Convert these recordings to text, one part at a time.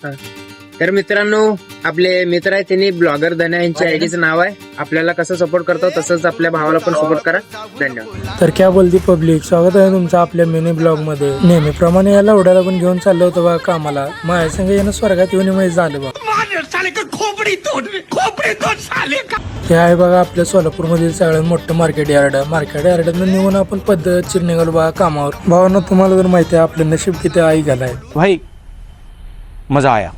हा. तर मित्रांनो, आपले मित्र आहेत त्यांनी ब्लॉगर धन्या यांच्या आयडीचं नाव आहे. आपल्याला कसं सपोर्ट करतो तसंच आपल्या भावाला पण सपोर्ट करा. धन्यवाद. तर क्या बोलती पब्लिक, स्वागत आहे तुमचं आपल्या मिनी ब्लॉग मध्ये. नेहमीप्रमाणे या लवड्याला पण घेऊन चाललो होतो बघा कामाला. माझ्या संग येणं स्वर्गात येऊन माहीत झालं बघा. हे आहे बघा आपल्या सोलापूर मधील सगळ्यात मोठं मार्केट यार्डातून निघून आपण पद्धतशीर निघालो बघा कामावर. भावांनो, तुम्हाला जर माहिती आहे आपलं नशीब किती आई घालाय भाई, मजा आया.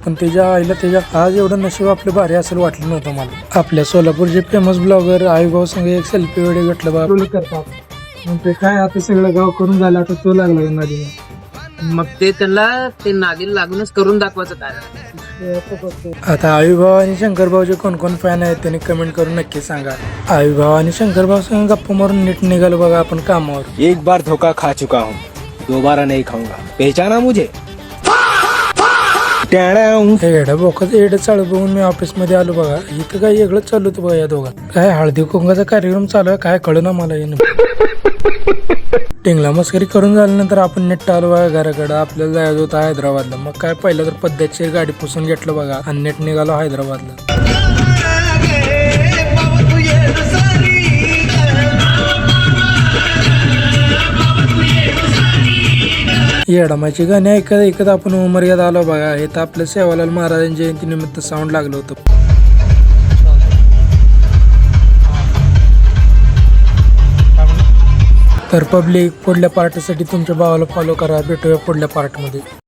पण त्याच्या आईला त्याच्या आज एवढं नशीब आपलं भारी असेल वाटलं नव्हतं मला. आपल्या सोलापूरचे फेमस ब्लॉगर आईभाऊ संग एक सेल्फी व्हिडिओ घेतलं बघा करतात. मग ते काय आता सगळं गाव करून झालं, आता तो लागला नदीला. मग ते त्यांना ते नादीला लागूनच करून दाखवायचं काय. आता आईभाऊ आणि शंकरभाऊचे कोण कोण फॅन आहेत त्यांनी कमेंट करून नक्की सांगा. आईभाऊ आणि शंकरभाऊ संग गप्पा मारून नीट निघालो बघा आपण कामावर. एक बार धोखा खा चुका हूँ, दोबारा नहीं खाऊंगा. पहचाना मुझे? हे एडा बोकाचं एड चालू बघून मी ऑफिस मध्ये आलो बघा. इथं काय वेगळंच चालू होतं बघा या दोघात. काय हळदी कुंकाचा कार्यक्रम चालू आहे काय कळलं ना मला. टिंगला मस्करी करून झाल्यानंतर आपण नेट आलो बघा घराकडं. आपल्याला जायचं होतं हैदराबादला. मग काय पहिलं तर पद्धतशीर गाडी पुसून घेतलं बघा आणि नेट निघालो हैदराबादला. येडामाची गाणी ऐकत ऐकत आपण उमरग्यात आलो बघा. हे तर आपल्या सेवालाल महाराजांच्या जयंती निमित्त साऊंड लागलं होतं. तर पब्लिक, पुढल्या पार्टसाठी तुमच्या भावाला फॉलो करा. भेटूया पुढल्या पार्टमध्ये.